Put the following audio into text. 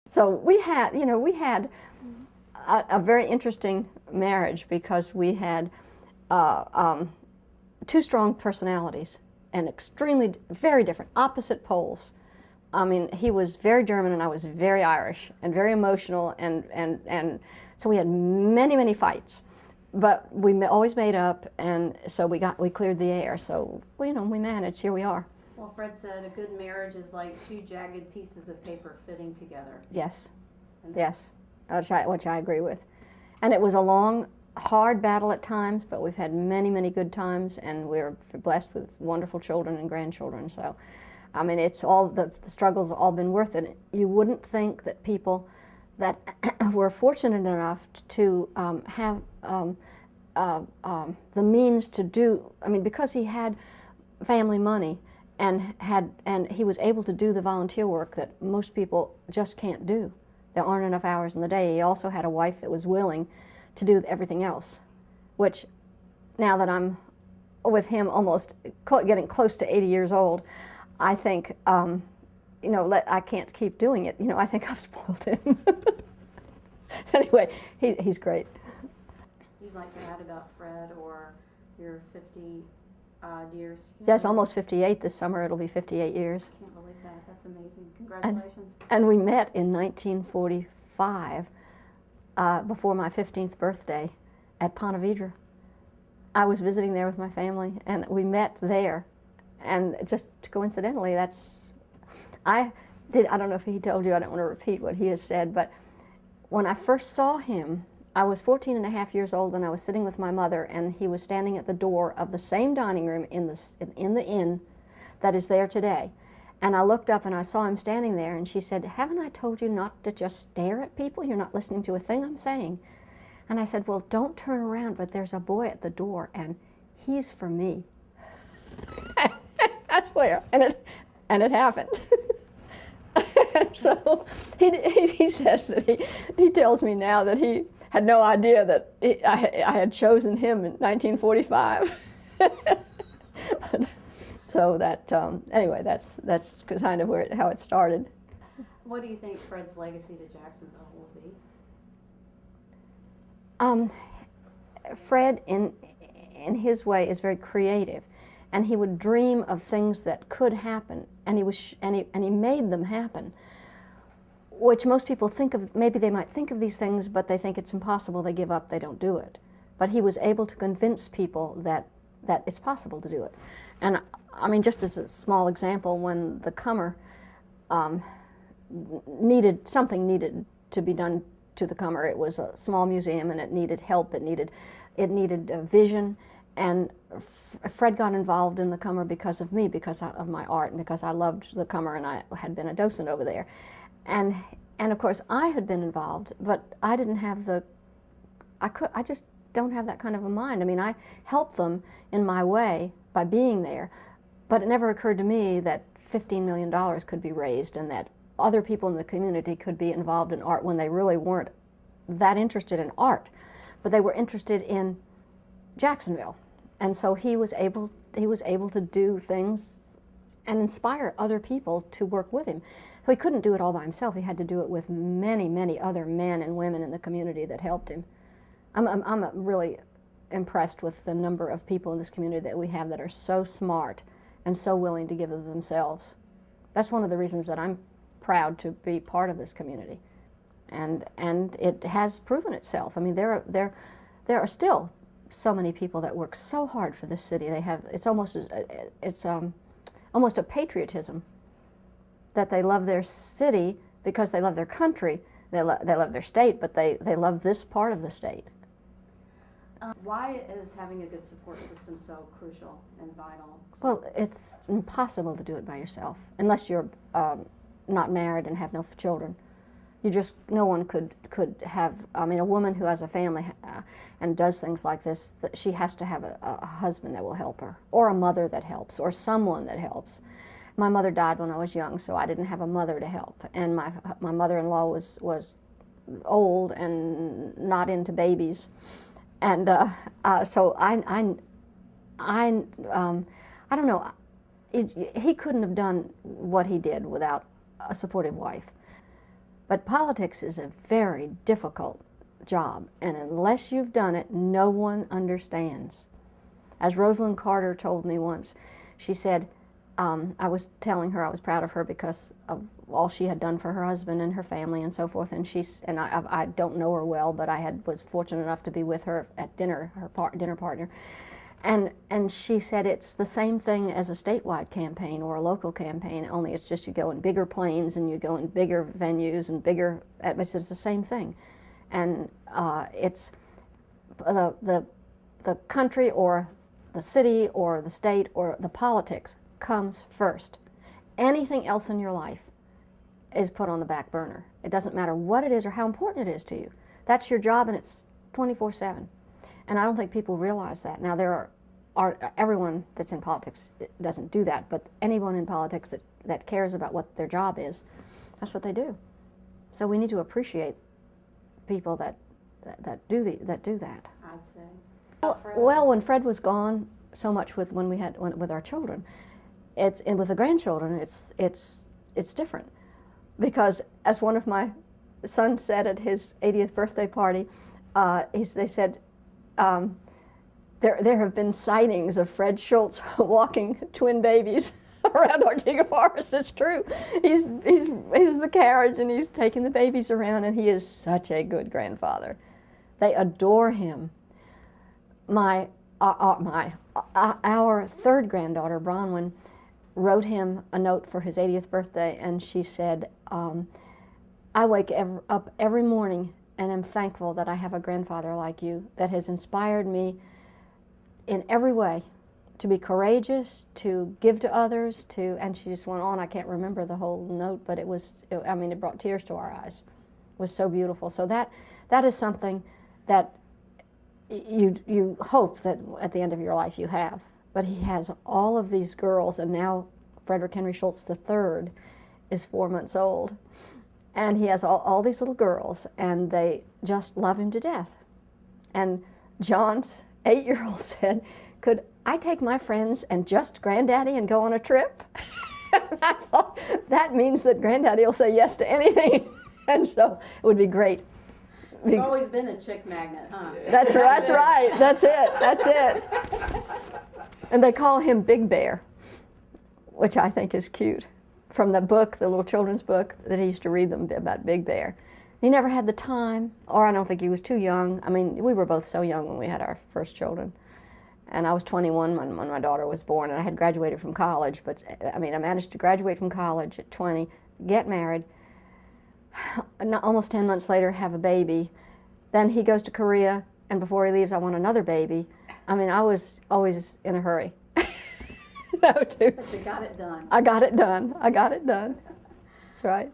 So we had, a very interesting marriage because we had uh, um, two strong personalities and extremely, very different, opposite poles. I mean, he was very German and I was very Irish and very emotional, and so we had many, many fights. But we always made up, and so we cleared the air. So, we managed. Here we are. Well, Fred said a good marriage is like two jagged pieces of paper fitting together. Yes, yes, which I agree with. And it was a long, hard battle at times, but we've had many, many good times, and we're blessed with wonderful children and grandchildren. So, I mean, it's all the struggles have all been worth it. You wouldn't think that people that were fortunate enough to have the means to do. I mean, because he had family money and he was able to do the volunteer work that most people just can't do. There aren't enough hours in the day. He also had a wife that was willing to do everything else, which now that I'm with him almost getting close to 80 years old, I think, I can't keep doing it. I think I've spoiled him. Anyway, he's great. You'd like to add about Fred or your 50 years? Yes, almost 58 this summer. It'll be 58 years. I can't believe that. That's amazing. Congratulations. And we met in 1945, before my 15th birthday, at Ponte Vedra. I was visiting there with my family, and we met there. And just coincidentally, I don't know if he told you, I don't want to repeat what he has said, but when I first saw him, I was 14 and a half years old, and I was sitting with my mother, and he was standing at the door of the same dining room in the inn that is there today. And I looked up and I saw him standing there, and she said, "Haven't I told you not to just stare at people? You're not listening to a thing I'm saying." And I said, "Well, don't turn around, but there's a boy at the door, and he's for me." I swear, and it happened. So he says that he tells me now that he had no idea that I had chosen him in 1945. So that anyway, that's kind of how it started. What do you think Fred's legacy to Jacksonville will be? Fred, in his way, is very creative, and he would dream of things that could happen, and he made them happen. Which most people think of, maybe they might think of these things, but they think it's impossible. They give up. They don't do it. But he was able to convince people that it's possible to do it. And I mean, just as a small example, when the Cummer needed to be done to the Cummer. It was a small museum, and it needed help. It needed a vision. And Fred got involved in the Cummer because of me, because of my art, and because I loved the Cummer, and I had been a docent over there. And of course, I had been involved, but I didn't have I just don't have that kind of a mind. I mean, I helped them in my way by being there, but it never occurred to me that $15 million could be raised and that other people in the community could be involved in art when they really weren't that interested in art, but they were interested in Jacksonville. And so he was able to do things and inspire other people to work with him. So he couldn't do it all by himself. He had to do it with many, many other men and women in the community that helped him. I'm really impressed with the number of people in this community that we have that are so smart and so willing to give of themselves. That's one of the reasons that I'm proud to be part of this community. And it has proven itself. I mean, there are still so many people that work so hard for this city. It's almost a patriotism that they love their city because they love their country. They love their state, but they love this part of the state. Why is having a good support system so crucial and vital? Well, it's impossible to do it by yourself unless you're not married and have no children. No one could have, I mean, a woman who has a family and does things like this, she has to have a husband that will help her, or a mother that helps, or someone that helps. My mother died when I was young, so I didn't have a mother to help, and my mother-in-law was old and not into babies, and so I don't know. He couldn't have done what he did without a supportive wife. But politics is a very difficult job, and unless you've done it, no one understands. As Rosalind Carter told me once, she said, I was telling her I was proud of her because of all she had done for her husband and her family and so forth. And I don't know her well, but I was fortunate enough to be with her at dinner, her dinner partner. And she said it's the same thing as a statewide campaign or a local campaign, only it's just you go in bigger planes and you go in bigger venues and bigger. It's the same thing, and it's the country or the city or the state or the politics comes first. Anything else in your life is put on the back burner. It doesn't matter what it is or how important it is to you. That's your job, and it's 24/7. And I don't think people realize that. Now, there are everyone that's in politics doesn't do that, but anyone in politics that cares about what their job is, that's what they do. So we need to appreciate people that do that. I'd say. Well, when Fred was gone, so much with our children, and with the grandchildren, it's different, because as one of my sons said at his 80th birthday party, they said, there have been sightings of Fred Schultz walking twin babies around Ortega Forest. It's true. He's the carriage and he's taking the babies around, and he is such a good grandfather. They adore him. Our third granddaughter, Bronwyn, wrote him a note for his 80th birthday, and she said, I wake up every morning and am thankful that I have a grandfather like you that has inspired me in every way to be courageous, to give to others, and she just went on. I can't remember the whole note, but it brought tears to our eyes. It was so beautiful. So that is something that you hope that at the end of your life you have. But he has all of these girls, and now Frederick Henry Schultz III is 4 months old. And he has all these little girls, and they just love him to death. And John's 8-year-old said, could I take my friends and just Granddaddy and go on a trip? And I thought, that means that Granddaddy will say yes to anything. And so it would be great. You've always been a chick magnet, huh? That's right. That's it. And they call him Big Bear, which I think is cute. From the book, the little children's book that he used to read them about Big Bear. He never had the time, or I don't think he was too young. I mean, we were both so young when we had our first children. And I was 21 when my daughter was born, and I had graduated from college. But I managed to graduate from college at 20, get married, almost 10 months later have a baby. Then he goes to Korea, and before he leaves, I want another baby. I was always in a hurry. But you got it done. I got it done. That's right.